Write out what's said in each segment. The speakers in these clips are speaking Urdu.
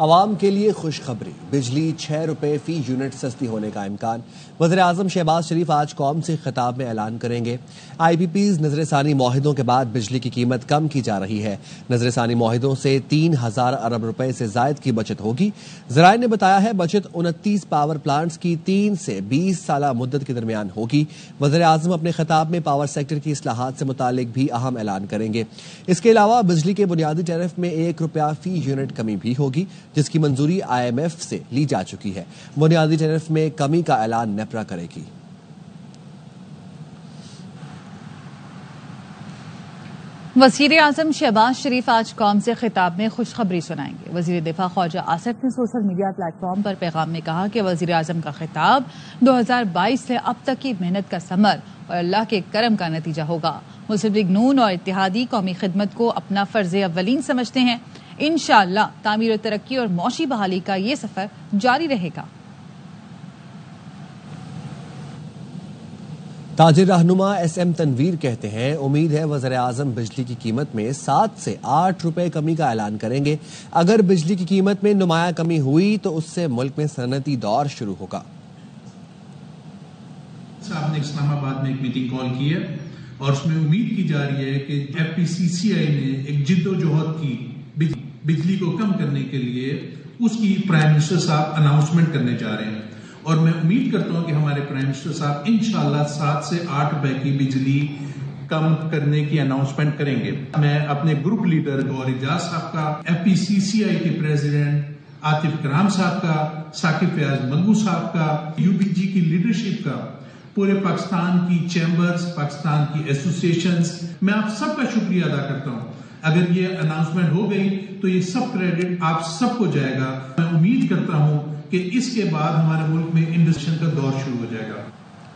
عوام کے لیے خوشخبری، بجلی 6 روپے فی یونٹ سستی ہونے کا امکان۔ وزیر اعظم شہباز شریف آج قوم سے خطاب میں اعلان کریں گے۔ آئی پی پیز نظر ثانی معاہدوں کے بعد بجلی کی قیمت کم کی جا رہی ہے۔ نظر ثانی معاہدوں سے 3000 ارب روپے سے زائد کی بچت ہوگی۔ ذرائع نے بتایا ہے بچت 29 پاور پلانٹس کی 3 سے 20 سالہ مدت کے درمیان ہوگی۔ وزیر اعظم اپنے خطاب میں پاور سیکٹر کی اصلاحات سے متعلق بھی اہم اعلان کریں گے۔ اس کے علاوہ بجلی کے بنیادی ٹیرف میں 1 روپیہ فی یونٹ کمی بھی ہوگی، جس کی منظوری آئی ایم ایف سے لی جا چکی ہے۔ بنیادی ٹیرف میں کمی کا اعلان نیپرا کرے گی۔ وزیر اعظم شہباز شریف آج قوم سے خطاب میں خوشخبری سنائیں گے۔ وزیر دفاع خواجہ آصف نے سوشل میڈیا پلیٹ فارم پر پیغام میں کہا کہ وزیر اعظم کا خطاب 2022 سے اب تک کی محنت کا ثمر اور اللہ کے کرم کا نتیجہ ہوگا۔ مسلم لیگ نون اور اتحادی قومی خدمت کو اپنا فرض اولین سمجھتے ہیں۔ انشاءاللہ تعمیر و ترقی اور معاشی بحالی کا یہ سفر جاری رہے گا۔ تاجر رہنما ایس ایم تنویر کہتے ہیں امید ہے وزیر اعظم بجلی کی قیمت میں 7 سے 8 روپے کمی کا اعلان کریں گے۔ اگر بجلی کی قیمت میں نمایاں کمی ہوئی تو اس سے ملک میں صنعتی دور شروع ہوگا۔ صاحب نے اسلام آباد میں ایک میٹنگ کال کی ہے اور اس میں امید کی جا رہی ہے کہ ایف پی سی سی آئی نے ایک جد و جہد کی بجلی کو کم کرنے کے لیے اس کی پرائم منسٹر صاحب اناؤنسمنٹ کرنے جا رہے ہیں، اور میں امید کرتا ہوں کہ ہمارے پرائم منسٹر صاحب انشاءاللہ 7 سے 8 روپے کی بجلی کم کرنے کی اناؤنسمنٹ کریں گے۔ میں اپنے گروپ لیڈر گور اعجاز صاحب کا، ایف پی سی سی آئی کے پریزیڈنٹ عاطف کرام صاحب کا، ثاقب فیاض منگو صاحب کا، یو بی جی کی لیڈرشپ کا، پورے پاکستان کی چیمبرز، پاکستان کی ایسوسیشنز، میں آپ سب کا شکریہ ادا کرتا ہوں۔ اگر یہ اناؤنسمنٹ ہو گئی تو یہ سب کریڈٹ آپ سب کو جائے گا۔ میں امید کرتا ہوں کہ اس کے بعد ہمارے ملک میں انڈسٹریشن کا دور شروع ہو جائے گا۔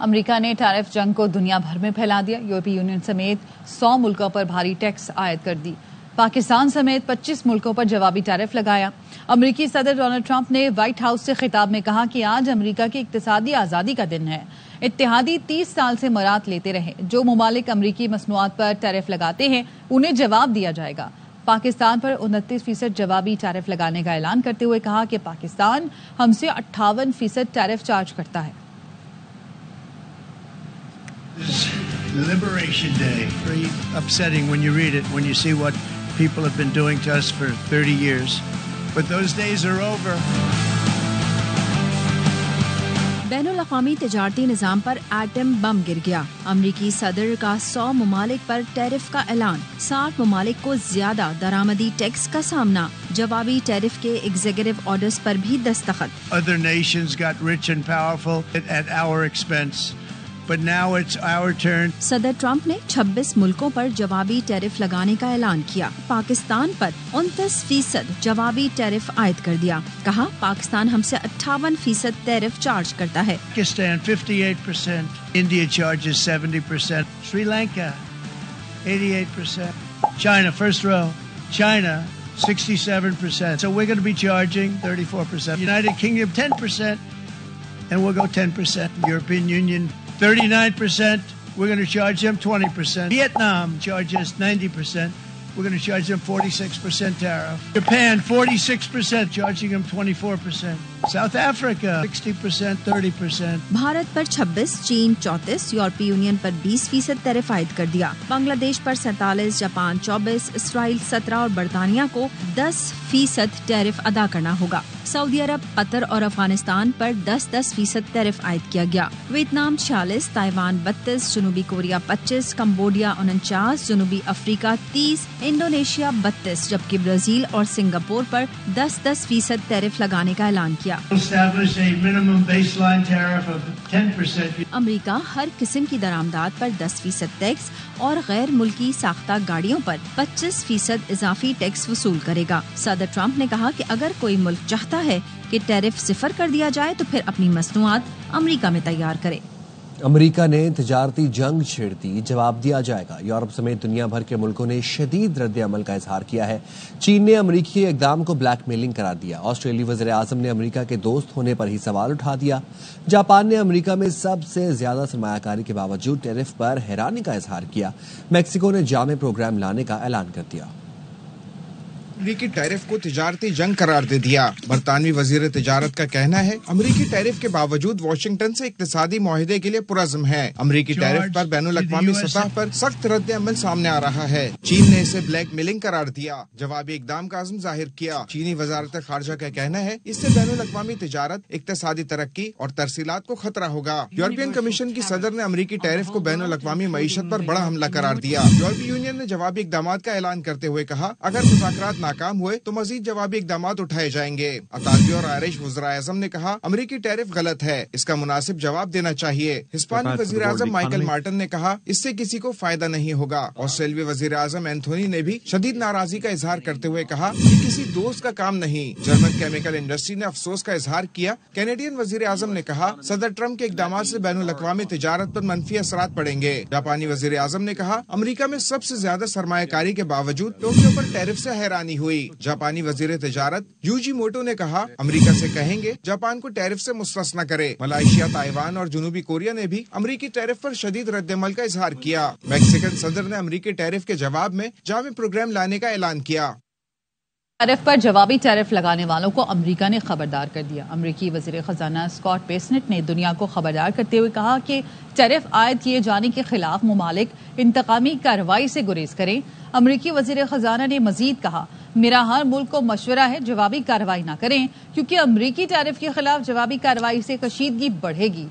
امریکہ نے ٹیرف جنگ کو دنیا بھر میں پھیلا دیا۔ یورپی یونین سمیت 100 ملکوں پر بھاری ٹیکس عائد کر دی۔ پاکستان سمیت 25 ملکوں پر جوابی ٹیرف لگایا۔ امریکی صدر ڈونلڈ ٹرمپ نے وائٹ ہاؤس سے خطاب میں کہا کہ آج امریکہ کی اقتصادی آزادی کا دن ہے۔ اتحادی 30 سال سے مراد لیتے رہے، جو ممالک امریکی مصنوعات پر ٹیرف لگاتے ہیں انہیں جواب دیا جائے گا۔ پاکستان پر 29% جوابی ٹیرف لگانے کا اعلان کرتے ہوئے کہا کہ پاکستان ہم سے 58% ٹیرف چارج کرتا ہے۔ Liberation Day, very upsetting when you read it, when you see what people have been doing to us for 30 years. But those days are over. بین الاقوامی تجارتی نظام پر ایٹم بم گر گیا۔ امریکی صدر کا 100 ممالک پر ٹیرف کا اعلان، 60 ممالک کو زیادہ درآمدی ٹیکس کا سامنا، جوابی ٹیرف کے ایگزیکٹو آرڈرز پر بھی دستخط۔ Other nations got rich and powerful at our expense. But now it's our turn. صدر ٹرمپ نے 26 ملکوں پر جوابی ٹیرف لگانے کا اعلان کیا۔ پاکستان پر 29% جوابی ٹیرف عائد کر دیا۔ کہا پاکستان ہم سے 58% ٹیرف چارج کرتا ہے۔ Pakistan 58%. India charges 70%. Sri Lanka 88%. China, first row. China 67%. So we're going to be charging 34%. United Kingdom 10%. And we'll go 10%. European Union 39%. We're going to charge them 20%. Vietnam charges 90%. We're going to charge them 46% tariff. Japan 46%, charging them 24%. South Africa 60%, 30%. Bharat پر 26، چین 34، یورپی یونین پر 20% ٹیرف عائد کر دیا۔ بنگلہ دیش پر 47، جاپان 24، اسرائیل 17 اور برطانیہ کو 10% ٹیرف ادا کرنا ہوگا۔ سعودی عرب، قطر اور افغانستان پر 10% ٹیرف عائد کیا گیا۔ ویتنام 46، تائیوان 32، جنوبی کوریا 25، کمبوڈیا 49، جنوبی افریقہ 30، انڈونیشیا 32، جبکہ برازیل اور سنگاپور پر 10% ٹیرف لگانے کا اعلان کیا۔ امریکہ ہر قسم کی درآمدات پر 10% ٹیکس اور غیر ملکی ساختہ گاڑیوں پر 25% اضافی ٹیکس وصول کرے گا۔ صدر ٹرمپ نے کہا کہ اگر کوئی ملک چاہتا ہے کہ ٹیرف صفر کر دیا جائے تو پھر اپنی مصنوعات امریکہ میں تیار کرے۔ امریکہ نے تجارتی جنگ چھیڑ دی، جواب دیا جائے گا۔ یورپ سمیت دنیا بھر کے ملکوں نے شدید رد عمل کا اظہار کیا ہے۔ چین نے امریکی اقدام کو بلیک میلنگ قرار دیا۔ آسٹریلی وزیر اعظم نے امریکہ کے دوست ہونے پر ہی سوال اٹھا دیا۔ جاپان نے امریکہ میں سب سے زیادہ سرمایہ کاری کے باوجود ٹیرف پر حیرانی کا اظہار کیا۔ میکسیکو نے جامع پروگرام لانے کا اعلان کر دیا۔ امریکی ٹیرف کو تجارتی جنگ قرار دے دیا۔ برطانوی وزیر تجارت کا کہنا ہے امریکی ٹیرف کے باوجود واشنگٹن سے اقتصادی معاہدے کے لیے پرعزم ہے۔ امریکی ٹیرف پر بین الاقوامی سطح پر سخت رد عمل سامنے آ رہا ہے۔ چین نے اسے بلیک میلنگ قرار دیا، جوابی اقدام کا عزم ظاہر کیا۔ چینی وزارت خارجہ کا کہنا ہے اس سے بین الاقوامی تجارت، اقتصادی ترقی اور ترسیلات کو خطرہ ہوگا۔ یورپین کمیشن کی صدر نے امریکی ٹیرف کو بین الاقوامی معیشت پر بڑا حملہ قرار دیا۔ یورپی یونین نے جوابی اقدامات کا اعلان کرتے ہوئے کہا اگر مذاکرات ناکام ہوئے تو مزید جوابی اقدامات اٹھائے جائیں گے۔ اطالوی اور آئرش وزراء اعظم نے کہا امریکی ٹیرف غلط ہے، اس کا مناسب جواب دینا چاہیے۔ ہسپانی وزیر اعظم مائیکل مارٹن نے کہا اس سے کسی کو فائدہ نہیں ہوگا۔ آسٹریلوی وزیر اعظم اینتھونی نے بھی شدید ناراضی کا اظہار کرتے ہوئے کہا یہ کسی دوست کا کام نہیں۔ جرمن کیمیکل انڈسٹری نے افسوس کا اظہار کیا۔ کینیڈین وزیر اعظم نے کہا صدر ٹرمپ کے اقدامات سے بین الاقوامی تجارت پر منفی اثرات پڑیں گے۔ جاپانی وزیر اعظم نے کہا امریکہ میں سب سے زیادہ سرمایہ کاری کے باوجود ٹوکیو پر ٹیرف سے حیرانی ہوئی۔ جاپانی وزیر تجارت یوجی موٹو نے کہا امریکہ سے کہیں گے جاپان کو ٹیرف سے مستثنا کرے۔ ملائیشیا، تائیوان اور جنوبی کوریا نے بھی امریکی ٹیرف پر شدید رد عمل کا اظہار کیا۔ میکسیکن صدر نے امریکی ٹیرف کے جواب میں جامع پروگرام لانے کا اعلان کیا۔ ٹیرف پر جوابی ٹیرف لگانے والوں کو امریکہ نے خبردار کر دیا۔ امریکی وزیر خزانہ اسکاٹ بیسنٹ نے دنیا کو خبردار کرتے ہوئے کہا کہ ٹیرف عائد کیے جانے کے خلاف ممالک انتقامی کارروائی سے گریز کریں۔ امریکی وزیر خزانہ نے مزید کہا میرا ہر ملک کو مشورہ ہے جوابی کارروائی نہ کریں کیونکہ امریکی ٹیرف کے خلاف جوابی کارروائی سے کشیدگی بڑھے گی۔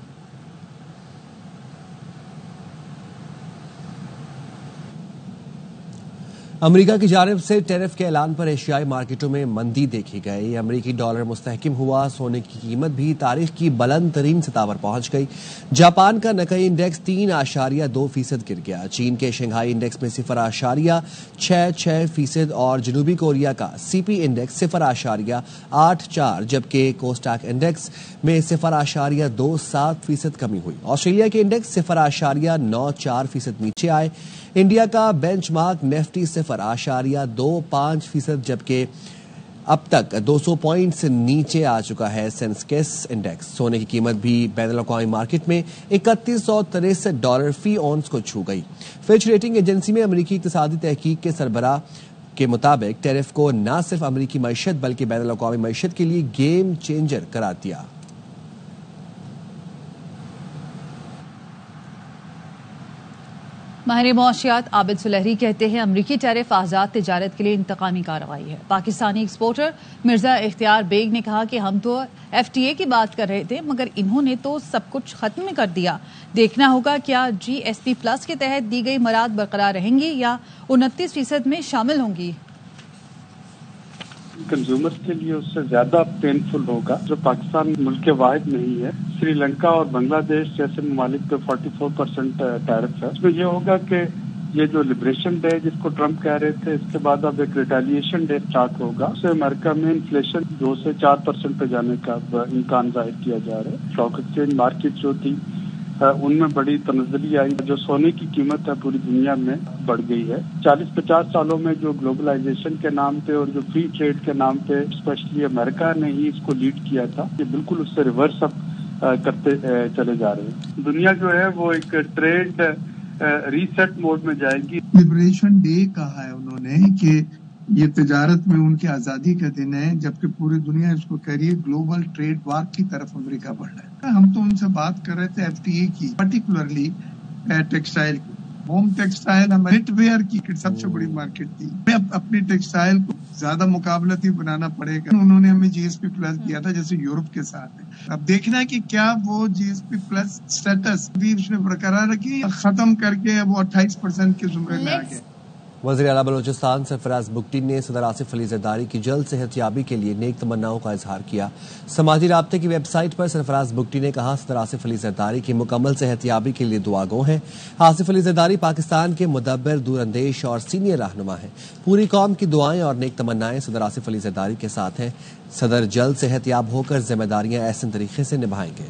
امریکہ کی جانب سے ٹیرف کے اعلان پر ایشیائی مارکیٹوں میں مندی دیکھی گئی۔ امریکی ڈالر مستحکم ہوا، سونے کی قیمت بھی تاریخ کی بلند ترین سطح پر پہنچ گئی۔ جاپان کا نکئی انڈیکس 3.2% گر گیا۔ چین کے شنگھائی انڈیکس میں 0.66% اور جنوبی کوریا کا سی پی انڈیکس 0.84 جبکہ کوسٹاک انڈیکس میں 0.27% کمی ہوئی۔ آسٹریلیا کے انڈیکس 0.94% نیچے آئے۔ انڈیا کا بینچ مارک نیفٹی 0.25% جبکہ اب تک 200 پوائنٹس نیچے آ چکا ہے سینسیکس انڈیکس۔ سونے کی قیمت بھی بین الاقوامی مارکیٹ میں $3163 فی اونس کو چھو گئی۔ فچ ریٹنگ ایجنسی میں امریکی اقتصادی تحقیق کے سربراہ کے مطابق ٹیرف کو نہ صرف امریکی معیشت بلکہ بین الاقوامی معیشت کے لیے گیم چینجر قرار دیا۔ ماہر معاشیات عابد سلیحری کہتے ہیں امریکی ٹیرف آزاد تجارت کے لیے انتقامی کارروائی ہے۔ پاکستانی ایکسپورٹر مرزا اختیار بیگ نے کہا کہ ہم تو ایف ٹی اے کی بات کر رہے تھے مگر انہوں نے تو سب کچھ ختم کر دیا۔ دیکھنا ہوگا کیا جی ایس پی پلس کے تحت دی گئی مراد برقرار رہیں گی یا 29% میں شامل ہوں گی۔ کنزیومر کے لیے اس سے زیادہ پینفل ہوگا جو پاکستان ملک واحد نہیں ہے۔ سری لنکا اور بنگلہ دیش جیسے ممالک پہ 44% ٹیرف ہے۔ اس میں یہ ہوگا کہ یہ جو لبریشن ڈے جس کو ٹرمپ کہہ رہے تھے اس کے بعد اب ایک ریٹیلیشن ڈے سٹارٹ ہوگا۔ اس سے امریکہ میں انفلیشن 2 سے 4% پہ جانے کا امکان ظاہر کیا جا رہا ہے۔ اسٹاک ایکسچینج مارکیٹ جو تھی ان میں بڑی تنزلی آئی۔ جو سونے کی قیمت ہے پوری دنیا میں بڑھ گئی ہے۔ 40-50 سالوں میں جو گلوبلائزیشن کے نام پہ اور جو فری ٹریڈ کے نام پہ اسپیشلی امریکہ نے ہی اس کو لیڈ کیا تھا، یہ بالکل اس سے ریورس اب کرتے چلے جا رہے ہیں۔ دنیا جو ہے وہ ایک ٹریڈ ریسیٹ موڈ میں جائے گی۔ لبریشن ڈے کہا ہے انہوں نے کہ یہ تجارت میں ان کی آزادی کا دن ہے، جبکہ پوری دنیا اس کو کہہ رہی ہے گلوبل ٹریڈ وار کی طرف امریکہ بڑھ رہا ہے۔ ہم تو ان سے بات کر رہے تھے ایف ٹی اے کی، پرٹیکولرلی ٹیکسٹائل کی۔ ہوم ٹیکسٹائل ہمیں نیٹ ویئر کی سب سے بڑی مارکیٹ تھی۔ ہمیں اپنی ٹیکسٹائل کو زیادہ مقابلتی بنانا پڑے گا۔ انہوں نے ہمیں جی ایس پی پلس دیا تھا جیسے یورپ کے ساتھ ہے۔ اب دیکھنا ہے کہ کیا وہ جی ایس پی پلس اسٹیٹس بھی اس نے برقرار رکھی، ختم کر کے وہ 28% کے زمرے میں آ گئے۔ وزیر اعلیٰ بلوچستان سرفراز بگٹی نے صدر آصف علی زرداری کی جلد صحت یابی کے لیے نیک تمناؤں کا اظہار کیا۔ سماجی رابطے کی ویب سائٹ پر سرفراز بگٹی نے کہا صدر آصف علی زرداری کی مکمل صحت یابی کے لیے دعا گو ہیں۔ آصف علی زرداری پاکستان کے مدبر، دور اندیش اور سینئر رہنما ہیں۔ پوری قوم کی دعائیں اور نیک تمنائیں صدر آصف علی زرداری کے ساتھ ہیں۔ صدر جلد صحت یاب ہو کر ذمہ داریاں احسن طریقے سے نبھائیں گے۔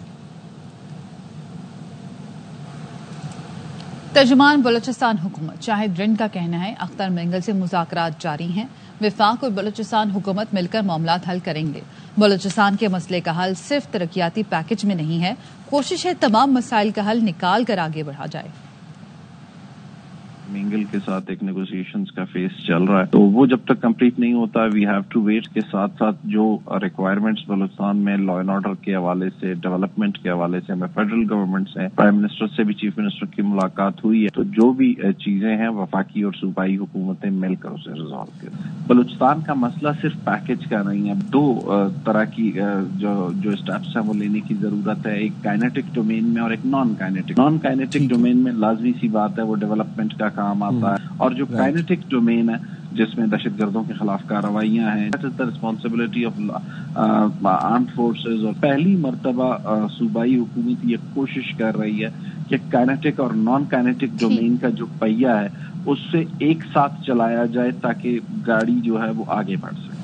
ترجمان بلوچستان حکومت شاہد رند کا کہنا ہے اختر مینگل سے مذاکرات جاری ہیں۔ وفاق اور بلوچستان حکومت مل کر معاملات حل کریں گے۔ بلوچستان کے مسئلے کا حل صرف ترقیاتی پیکج میں نہیں ہے، کوشش ہے تمام مسائل کا حل نکال کر آگے بڑھا جائے۔ مینگل کے ساتھ ایک نیگوسیشنز کا فیس چل رہا ہے، تو وہ جب تک کمپلیٹ نہیں ہوتا وی ہیو ٹو ویٹ کے ساتھ ساتھ جو ریکوائرمنٹس بلوچستان میں لا اینڈ آرڈر کے حوالے سے، ڈیولپمنٹ کے حوالے سے، ہمیں فیڈرل گورنمنٹ سے، پرائم منسٹر سے بھی چیف منسٹر کی ملاقات ہوئی ہے، تو جو بھی چیزیں ہیں وفاقی اور صوبائی حکومتیں مل کر اسے ریزالو کریں۔ بلوچستان کا مسئلہ صرف پیکج کا نہیں ہے، دو طرح کی جو اسٹیپس ہیں وہ لینے کی ضرورت ہے، ایک کائنیٹک ڈومین میں اور ایک نان کائنیٹک ڈومین میں لازمی سی بات ہے وہ ڈیولپمنٹ کا کام آتا ہے، اور جو کائنیٹک ڈومین ہے جس میں دہشت گردوں کے خلاف کارروائیاں ہیں، that is the responsibility of armed forces, اور پہلی مرتبہ صوبائی حکومت یہ کوشش کر رہی ہے کہ کائنیٹک اور نان کائنیٹک ڈومین کا جو پہیہ ہے اس سے ایک ساتھ چلایا جائے تاکہ گاڑی جو ہے وہ آگے بڑھ سکے۔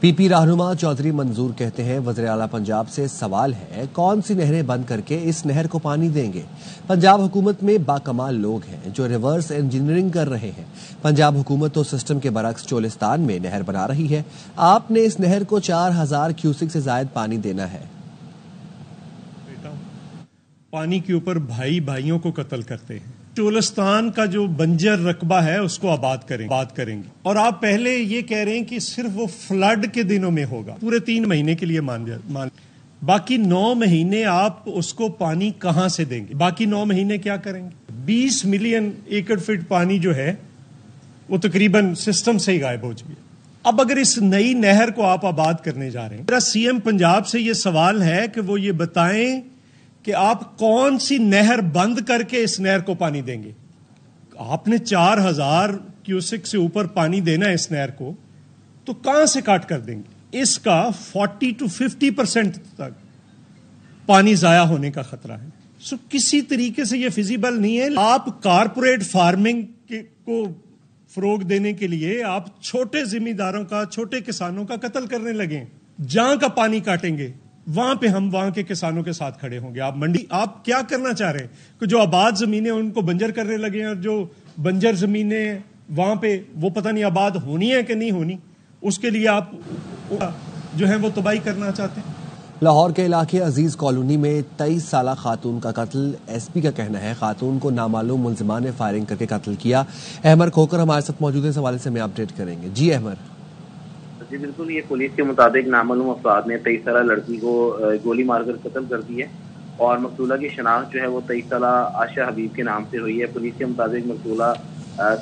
پی پی رہنما چودھری منظور کہتے ہیں وزیر اعلیٰ پنجاب سے سوال ہے کون سی نہریں بند کر کے اس نہر کو پانی دیں گے؟ پنجاب حکومت میں باکمال لوگ ہیں جو ریورس انجینئرنگ کر رہے ہیں۔ پنجاب حکومت تو سسٹم کے برعکس چولستان میں نہر بنا رہی ہے۔ آپ نے اس نہر کو 4000 کیوسک سے زائد پانی دینا ہے۔ پانی کے اوپر بھائی بھائیوں کو قتل کرتے ہیں، چولستان کا جو بنجر رقبہ ہے اس کو آباد کریں گے، اور آپ پہلے یہ کہہ رہے ہیں کہ صرف وہ فلڈ کے دنوں میں ہوگا، پورے 3 مہینے کے لیے مان باقی 9 مہینے آپ اس کو پانی کہاں سے دیں گے؟ باقی 9 مہینے کیا کریں گے؟ 20 ملین ایکڑ فٹ پانی جو ہے وہ تقریباً سسٹم سے ہی غائب ہو چکی ہے۔ اب اگر اس نئی نہر کو آپ آباد کرنے جا رہے ہیں، میرا سی ایم پنجاب سے یہ سوال ہے کہ وہ یہ بتائیں کہ آپ کون سی نہر بند کر کے اس نہر کو پانی دیں گے؟ آپ نے 4000 کیوسک سے اوپر پانی دینا ہے اس نہر کو، تو کہاں سے کاٹ کر دیں گے؟ اس کا 40 to 50% تک پانی ضائع ہونے کا خطرہ ہے۔ کسی طریقے سے یہ فیزیبل نہیں ہے۔ آپ کارپوریٹ فارمنگ کو فروغ دینے کے لیے آپ چھوٹے ذمہ داروں کا، چھوٹے کسانوں کا قتل کرنے لگے۔ جہاں کا پانی کاٹیں گے وہاں پہ ہم وہاں کے کسانوں کے ساتھ کھڑے ہوں گے۔ آپ کیا کرنا چاہ رہے ہیں کہ جو آباد زمینیں ان کو بنجر کرنے لگے ہیں، اور جو بنجر زمینیں وہاں پہ وہ پتہ نہیں آباد ہونی ہے کہ نہیں ہونی، اس کے لیے آپ جو ہے وہ تباہی کرنا چاہتے ہیں۔ لاہور کے علاقے عزیز کالونی میں 23 سالہ خاتون کا قتل، ایس پی کا کہنا ہے خاتون کو نامعلوم ملزمان نے فائرنگ کر کے قتل کیا۔ احمد کھوکر ہمارے ساتھ موجود ہیں، اس حوالے سے ہمیں اپڈیٹ کریں گے۔ جی احمد۔ جی بالکل، یہ پولیس کے مطابق نامعلوم افراد نے 23 سالہ لڑکی کو گولی مار کر قتل کر دی ہے، اور مقتولہ کی شناخت جو ہے وہ 23 سالہ عائشہ حبیب کے نام سے ہوئی ہے۔ پولیس کے مطابق مقتولہ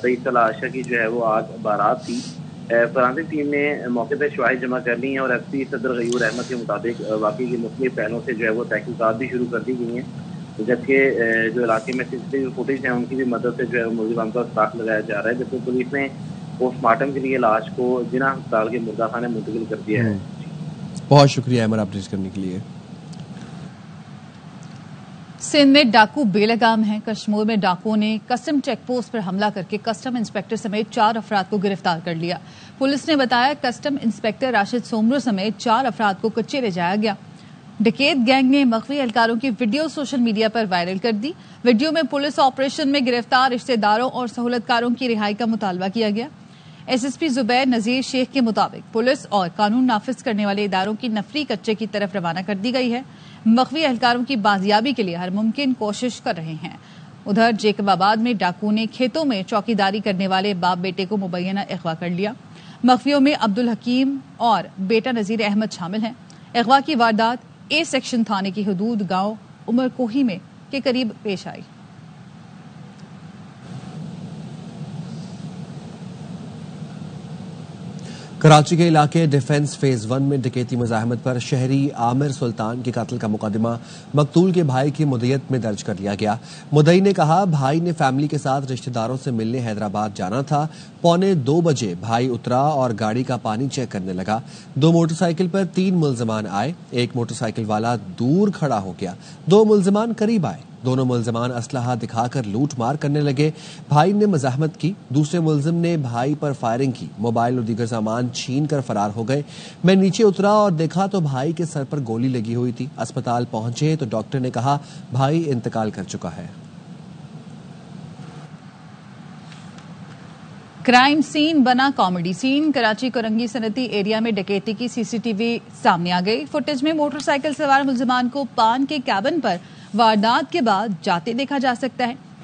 23 سالہ عائشہ کی جو ہے وہ آج بارات تھی۔ فرانسک ٹیم نے موقع پر شواہد جمع کر لی ہیں، اور ایس پی صدر غیور احمد کے مطابق واقعی کے مختلف پہلوؤں سے جو ہے وہ تحقیقات بھی شروع کر دی گئی ہیں، جبکہ جو علاقے میں CCTV فوٹیج ہیں ان کی بھی مدد سے جو ہے ملزمان کا سراغ لگایا جا رہا ہے، جبکہ پولیس نے پوسٹ مارٹم کے لیے لاش کو جناح ہسپتال کے مردہ خانے منتقل کر دیا ہے۔ بہت شکریہ احمد اپڈیٹ کرنے کے لیے۔ سندھ میں ڈاکو بے لگام ہیں۔ کشمیر میں ڈاکوؤں نے کسٹم چیک پوسٹ پر حملہ کر کے کسٹم انسپکٹر سمیت 4 افراد کو گرفتار کر لیا۔ پولیس نے بتایا کسٹم انسپکٹر راشد سومرو سمیت 4 افراد کو کچے لے جایا گیا۔ ڈکیت گینگ نے مخفی اہلکاروں کی ویڈیو سوشل میڈیا پر وائرل کر دی۔ ویڈیو میں پولیس آپریشن میں گرفتار رشتہ داروں اور سہولت کاروں کی رہائی کا مطالبہ کیا گیا۔ ایس ایس پی زبیر نذیر شیخ کے مطابق پولیس اور قانون نافذ کرنے والے اداروں کی نفری کچے کی طرف روانہ کر دی گئی ہے۔ مخفی اہلکاروں کی بازیابی کے لیے ہر ممکن کوشش کر رہے ہیں۔ ادھر جیکب آباد میں ڈاکو نے کھیتوں میں چوکیداری کرنے والے باپ بیٹے کو مبینہ اغوا کر لیا۔ مخفیوں میں عبدالحکیم اور بیٹا نذیر احمد شامل ہیں۔ اغوا کی واردات اے سیکشن تھانے کی حدود گاؤں عمر کوہی میں کے قریب پیش آئی۔ کراچی کے علاقے ڈیفنس فیز 1 میں ڈکیتی مزاحمت پر شہری عامر سلطان کے قتل کا مقدمہ مقتول کے بھائی کی مدعیت میں درج کر لیا گیا۔ مدعی نے کہا بھائی نے فیملی کے ساتھ رشتہ داروں سے ملنے حیدرآباد جانا تھا۔ 1:45 بجے بھائی اترا اور گاڑی کا پانی چیک کرنے لگا۔ 2 موٹر سائیکل پر 3 ملزمان آئے، ایک موٹر سائیکل والا دور کھڑا ہو گیا، 2 ملزمان قریب آئے، دونوں ملزمان اسلحہ دکھا کر لوٹ مار کرنے لگے۔ بھائی نے مزاحمت کی، دوسرے ملزم نے بھائی پر فائرنگ کی، موبائل اور دیگر سامان چھین کر فرار ہو گئے۔ میں نیچے اترا اور دیکھا تو بھائی کے سر پر گولی لگی ہوئی تھی۔ اسپتال پہنچے تو ڈاکٹر نے کہا بھائی انتقال کر چکا ہے۔ کرائم سین بنا کامیڈی سین۔ کراچی کورنگی صنعتی ایریا میں ڈکیتی کی CCTV سامنے آ گئی۔ فوٹیج میں موٹر سائیکل سوار ملزمان کو پان کے کیبن پر واردات کے بعد جاتے دیکھا جا سکتا ہے۔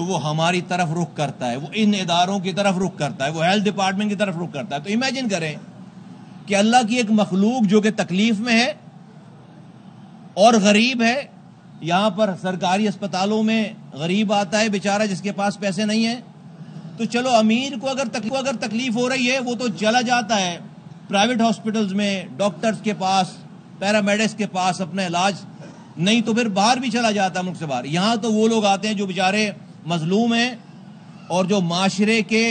تو وہ ہماری طرف رخ کرتا ہے, وہ ان اداروں کی طرف رخ کرتا ہے, وہ ہیلتھ ڈپارٹمنٹ کی طرف رخ کرتا ہے. تو امیجن کریں کہ اللہ کی ایک مخلوق جو کہ تکلیف میں ہے اور غریب ہے, یہاں پر سرکاری اسپتالوں میں غریب آتا ہے بیچارہ جس کے پاس پیسے نہیں ہیں, تو چلو امیر کو اگر تکلیف ہو رہی ہے وہ تو چلا جاتا ہے پرائیویٹ ہاسپٹلز میں, ڈاکٹرز کے پاس, پیرامیڈکس کے پاس اپنا علاج, نہیں تو پھر باہر بھی چلا جاتا ہے ملک سے باہر. یہاں تو وہ لوگ آتے ہیں جو بیچارے مظلوم ہیں اور جو معاشرے کے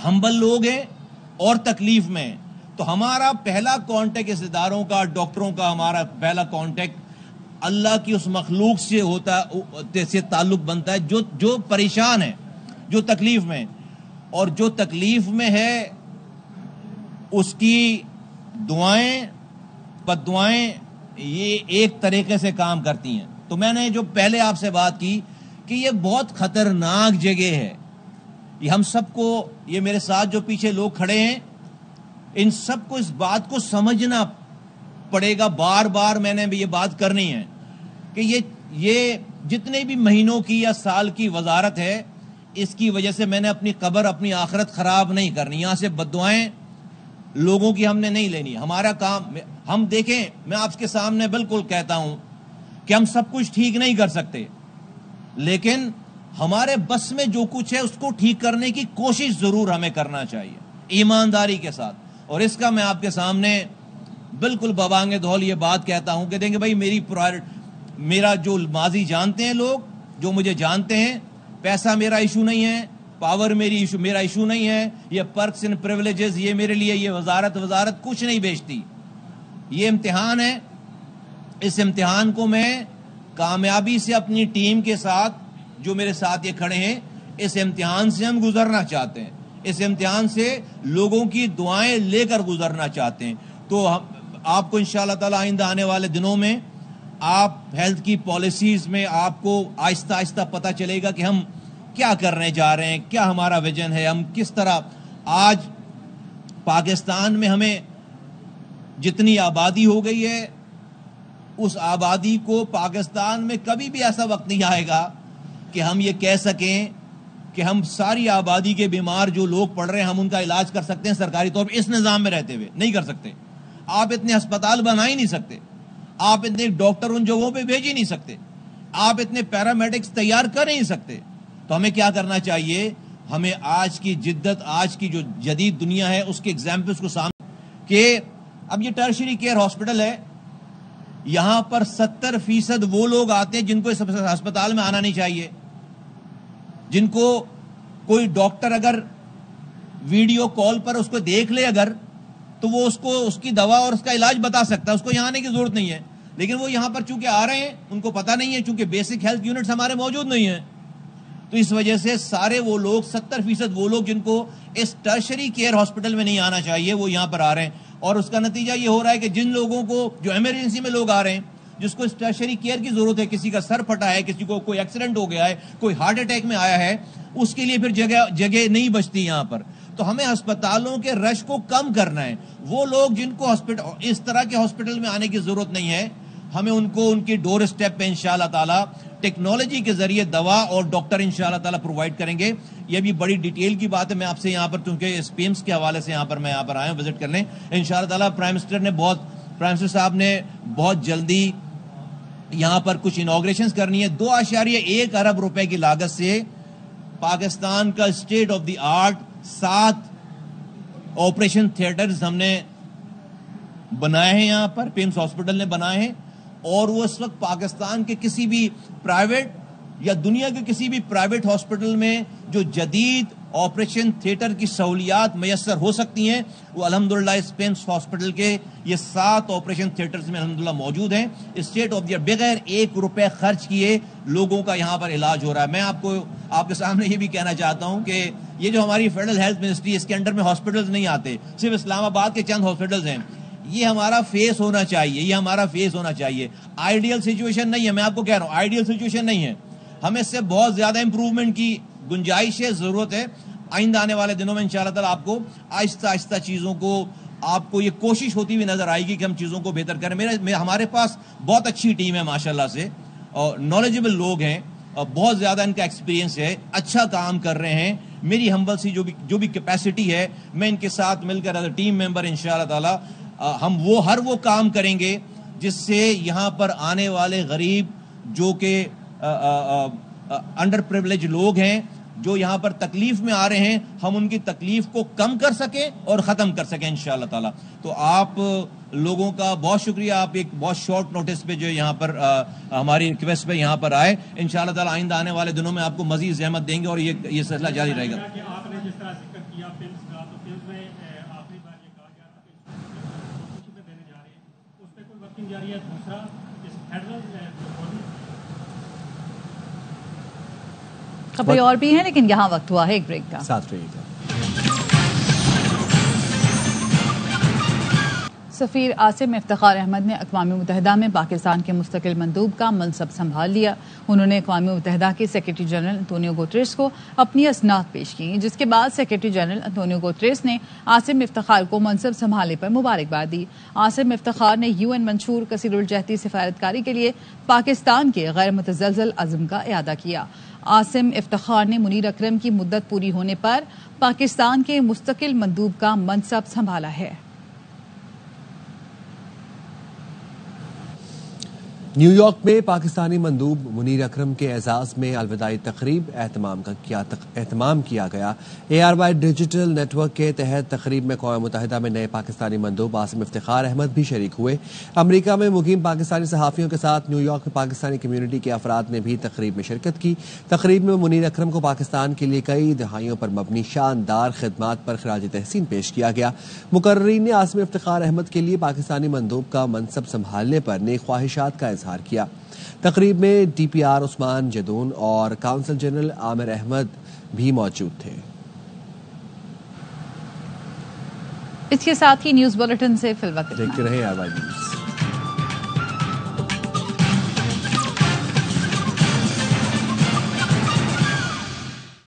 ہمبل لوگ ہیں اور تکلیف میں ہیں. تو ہمارا پہلا کانٹیکٹ اس اداروں کا, ڈاکٹروں کا, ہمارا پہلا کانٹیکٹ اللہ کی اس مخلوق سے ہوتا سے تعلق بنتا ہے جو پریشان ہے, جو تکلیف میں, اور جو تکلیف میں ہے اس کی دعائیں بد دعائیں یہ ایک طریقے سے کام کرتی ہیں. تو میں نے جو پہلے آپ سے بات کی کہ یہ بہت خطرناک جگہ ہے, یہ ہم سب کو, یہ میرے ساتھ جو پیچھے لوگ کھڑے ہیں ان سب کو اس بات کو سمجھنا پڑے گا. بار بار میں نے بھی یہ بات کرنی ہے کہ یہ جتنے بھی مہینوں کی یا سال کی وزارت ہے, اس کی وجہ سے میں نے اپنی قبر, اپنی آخرت خراب نہیں کرنی. یہاں سے بددعائیں لوگوں کی ہم نے نہیں لینی. ہمارا کام, ہم دیکھیں, میں آپ کے سامنے بالکل کہتا ہوں کہ ہم سب کچھ ٹھیک نہیں کر سکتے, لیکن ہمارے بس میں جو کچھ ہے اس کو ٹھیک کرنے کی کوشش ضرور ہمیں کرنا چاہیے ایمانداری کے ساتھ. اور اس کا میں آپ کے سامنے بالکل ببانگ دھول یہ بات کہتا ہوں کہ دیکھیں بھائی میرا جو ماضی جانتے ہیں لوگ, جو مجھے جانتے ہیں, پیسہ میرا ایشو نہیں ہے, پاور میرا ایشو نہیں ہے, یہ پرکس اینڈ پریولیجز یہ میرے لیے, یہ وزارت کچھ نہیں بیچتی. یہ امتحان ہے, اس امتحان کو میں کامیابی سے اپنی ٹیم کے ساتھ, جو میرے ساتھ یہ کھڑے ہیں, اس امتحان سے ہم گزرنا چاہتے ہیں. اس امتحان سے لوگوں کی دعائیں لے کر گزرنا چاہتے ہیں. تو آپ کو انشاءاللہ تعالی آئندہ آنے والے دنوں میں آپ ہیلتھ کی پالیسیز میں آپ کو آہستہ آہستہ پتہ چلے گا کہ ہم کیا کرنے جا رہے ہیں, کیا ہمارا ویژن ہے, ہم کس طرح. آج پاکستان میں ہمیں جتنی آبادی ہو گئی ہے, اس آبادی کو پاکستان میں کبھی بھی ایسا وقت نہیں آئے گا کہ ہم یہ کہہ سکیں کہ ہم ساری آبادی کے بیمار جو لوگ پڑ رہے ہیں ہم ان کا علاج کر سکتے ہیں سرکاری طور پر اس نظام میں رہتے ہوئے. نہیں کر سکتے. آپ اتنے ہسپتال بنا ہی نہیں سکتے, آپ اتنے ڈاکٹر ان جگہوں پہ بھیج ہی نہیں سکتے, آپ اتنے پیرامیڈکس تیار کر نہیں سکتے. تو ہمیں کیا کرنا چاہیے, ہمیں آج کی جدت, آج کی جو جدید دنیا ہے اس کے ایگزامپلس کو سامنے, کہ اب یہ ٹرشری کیئر ہاسپٹل ہے, یہاں پر 70% وہ لوگ آتے ہیں جن کو اس ہسپتال میں آنا نہیں چاہیے, جن کو کوئی ڈاکٹر اگر ویڈیو کال پر اس کو دیکھ لے اگر, تو وہ اس کی دوا اور اس کا علاج بتا سکتا ہے, اس کو یہاں آنے کی ضرورت نہیں ہے. لیکن وہ یہاں پر چونکہ آ رہے ہیں, ان کو پتہ نہیں ہے, چونکہ بیسک ہیلتھ یونٹس ہمارے موجود نہیں ہیں, تو اس وجہ سے سارے وہ لوگ 70% وہ لوگ جن کو اس ٹرشری کیئر ہاسپٹل میں نہیں آنا چاہیے وہ یہاں پر آ رہے ہیں. اور اس کا نتیجہ یہ ہو رہا ہے کہ جن لوگوں کو, جو ایمرجنسی میں لوگ آ رہے ہیں, جس کو اس ٹرشری کیئر کی ضرورت ہے, کسی کا سر پھٹا ہے, کسی کو کوئی ایکسیڈنٹ ہو گیا ہے, کوئی ہارٹ اٹیک میں آیا ہے, اس کے لیے پھر جگہ نہیں بچتی یہاں پر. تو ہمیں ہسپتالوں کے رش کو کم کرنا ہے. وہ لوگ جن کو اس طرح کے ہاسپٹل میں آنے کی ضرورت نہیں ہے, ہمیں ان کو ان کی ڈور اسٹیپ پہ انشاءاللہ تعالی ٹیکنالوجی کے ذریعے دوا اور ڈاکٹر انشاءاللہ تعالی پرووائڈ کریں گے. یہ بھی بڑی ڈیٹیل کی بات ہے, میں آپ سے یہاں پر چونکہ اسپیمس کے حوالے سے یہاں پر آیا ہوں وزٹ کرنے. انشاءاللہ تعالی پرائم منسٹر صاحب نے بہت جلدی یہاں پر کچھ انوگریشنز کرنی ہے. 2.1 ارب روپے کی لاگت سے پاکستان کا state of the art 7 operation theatres ہم نے بنائے ہیں, یہاں پر پیمس ہاسپٹل نے بنائے ہیں, اور وہ اس وقت پاکستان کے کسی بھی پرائیویٹ یا دنیا کے کسی بھی پرائیویٹ ہاسپٹل میں جو جدید آپریشن تھیٹر کی سہولیات میسر ہو سکتی ہیں وہ الحمدللہ اس پیمس ہاسپٹل کے یہ 7 آپریشن تھیٹرز میں الحمدللہ موجود ہیں. اسٹیٹ آف دی بغیر 1 روپے خرچ کیے لوگوں کا یہاں پر علاج ہو رہا ہے. میں آپ کے سامنے یہ بھی کہنا چاہتا ہوں کہ یہ جو ہماری فیڈرل ہیلتھ منسٹری, اس کے انڈر میں ہاسپٹلز نہیں آتے, صرف اسلام آباد کے چند ہاسپٹلز ہیں. یہ ہمارا فیس ہونا چاہیے, آئیڈیل سچویشن نہیں ہے. میں آپ کو کہہ رہا ہوں آئیڈیل سچویشن نہیں ہے, ہمیں اس سے بہت زیادہ امپروومنٹ کی گنجائش ہے, ضرورت ہے. آئندہ آنے والے دنوں میں انشاءاللہ تعالی آپ کو آہستہ آہستہ چیزوں کو, آپ کو یہ کوشش ہوتی ہوئی نظر آئے گی کہ ہم چیزوں کو بہتر کریں. ہمارے پاس بہت اچھی ٹیم ہے ماشاءاللہ سے, اور نالجبل لوگ ہیں. بہت زیادہ ان کا ایکسپیرینس ہے, اچھا کام کر رہے ہیں. میری ہمبل سی جو بھی کیپیسٹی ہے, میں ان کے ساتھ مل کر ایز اے ٹیم ممبر انشاءاللہ تعالی ہم ہر وہ کام کریں گے جس سے یہاں پر آنے والے غریب جو کہ انڈر پریولیج لوگ ہیں, جو یہاں پر تکلیف میں آ رہے ہیں, ہم ان کی تکلیف کو کم کر سکیں اور ختم کر سکیں انشاءاللہ تعالی. تو آپ لوگوں کا بہت شکریہ, آپ ایک بہت شارٹ نوٹس پہ جو یہاں پر ہماری ریکویسٹ پہ یہاں پر آئے. انشاءاللہ تعالی آئندہ آنے والے دنوں میں آپ کو مزید زحمت دیں گے اور یہ سلسلہ جاری رہے گا. آپ نے جس طرح ذکر کیا فلمز کا, تو فلمز میں آخری بار یہ کہا گیا تھا کہ کچھ میں دینے جا رہے ہیں, اس پہ کوئی ورکنگ جاری ہے. دوسرا خبریں اور بھی ہیں, لیکن یہاں وقت ہوا ہے ایک بریک کا. ساتھ رہیے گا. سفیر عاصم افتخار احمد نے اقوام متحدہ میں پاکستان کے مستقل مندوب کا منصب سنبھال لیا. انہوں نے اقوام متحدہ کے سیکرٹری جنرل انطونیو گوتریس کو اپنی اسناد پیش کی, جس کے بعد سیکرٹری جنرل انطونیو گوتریس نے عاصم افتخار کو منصب سنبھالنے پر مبارکباد دی. عاصم افتخار نے UN منشور کثیر الجہتی سفارتکاری کے لیے پاکستان کے غیر متزلزل عزم کا اعادہ کیا. عاصم افتخار نے منیر اکرم کی مدت پوری ہونے پر پاکستان کے مستقل مندوب کا منصب سنبھالا ہے. نیو یارک میں پاکستانی مندوب منیر اکرم کے اعزاز میں الوداعی تقریب اہتمام کیا گیا. ARY ڈیجیٹل نیٹ ورک کے تحت تقریب میں اقوام متحدہ میں نئے پاکستانی مندوب عاصم افتخار احمد بھی شریک ہوئے. امریکہ میں مقیم پاکستانی صحافیوں کے ساتھ نیو یارک میں پاکستانی کمیونٹی کے افراد نے بھی تقریب میں شرکت کی. تقریب میں منیر اکرم کو پاکستان کے لیے کئی دہائیوں پر مبنی شاندار خدمات پر خراج تحسین پیش کیا گیا. مقررین نے عاصم افتخار احمد کے لیے پاکستانی مندوب کا منصب سنبھالنے پر نیک خواہشات کا اظہار کیا. تقریب میں DPR عثمان جدون اور کونسل جنرل عامر احمد بھی موجود تھے. اس کے ساتھ ہی نیوز بلیٹن سے فی الوقت دیکھتے رہیں ARY نیوز.